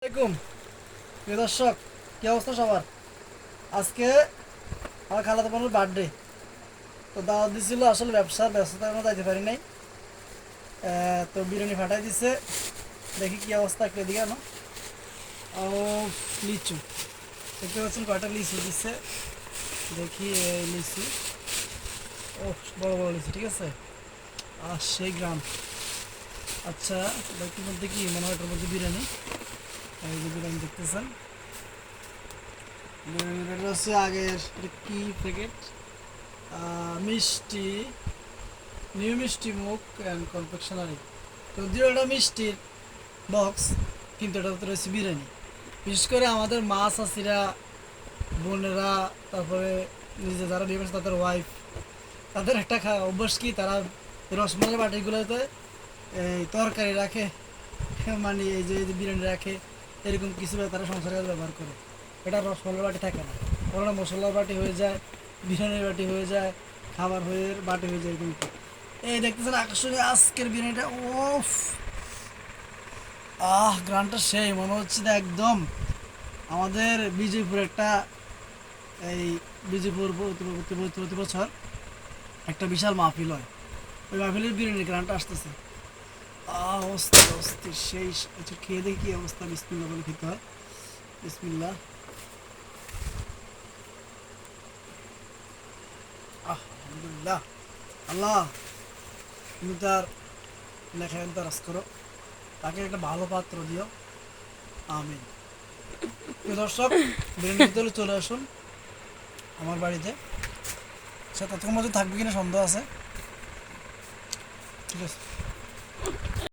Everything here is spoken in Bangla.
আসসালামাইকুম প্রিয় দর্শক, কি অবস্থা সবার? আজকে আমার খালাতো বোনের বার্থডে, তো দাওয়াত দিছিল। আসলে ব্যবসার ব্যস্ততার মধ্যে যাইতে পারি নাই। তো বিরিয়ানি ফাটাই দিছে। দেখি কি অবস্থা, একটু এদিকে আনো। ও, লিচু দেখতে পাচ্ছেন, কয়টা লিচু দিচ্ছে। দেখি এই লিচু, ও বড় বড় লিচু, ঠিক আছে। আর সেই গ্রাম। আচ্ছা, দেখতে বলতে কি মনে হয় এটার মধ্যে বিরিয়ানি। এই যে বিরিয়ানি দেখতেছেন, বিরিয়ানিটা হচ্ছে আগের। এটা কি প্যাকেট? মিষ্টি, নিউ মিষ্টি মুখ অ্যান্ড কনফেকশনারি। যদিও এটা মিষ্টির বক্স, কিন্তু এটা ভিতরে হচ্ছে বিরিয়ানি। বিশেষ করে আমাদের মা চাষিরা, বোনেরা, তারপরে নিজে যারা বিয়ে করছে তাদের ওয়াইফ, তাদের একটা অভ্যাস কি, তারা রসমালাই বাটিগুলোতে এই তরকারি রাখে, মানে এই যে বিরিয়ানি রাখে, এরকম কিছু তারা সংসারে ব্যবহার করে। এটা রসমালাই বাটি থাকে না, ওরা মশলার বাটি হয়ে যায়, বিরিয়ানির বাটি হয়ে যায়, খাবার হয়ে বাটি হয়ে যায় এরকম। এই দেখতেছেন আকর্ষণীয় আজকের বিরিয়ানিটা, ওফ, গ্রানটা সেই মনে হচ্ছে যে একদম আমাদের বিজয়পুর একটা, এই বিজয়পুর প্রতি বছর একটা বিশাল মাহফিল হয়, ওই মাহফিলের বিরিয়ানির গ্রানটা আসতেছে। অস্থির অস্থির সেই। আচ্ছা, খেয়ে দেখি কি অবস্থা। বিসমিল্লাহ বলে খেতে হয়। বিসমিল্লাহ। আলহামদুলিল্লাহ। আল্লাহ, তুমি তার লেখায় রাজ করো, তাকে একটা ভালো পাত্র দিও, আমিন। প্রিয় দর্শক, বিরিয়ানি খেতে হলে চলে আসুন আমার বাড়িতে। সে ততক্ষণ মধ্যে থাকবে কিনা সন্দেহ আছে। ঠিক আছে।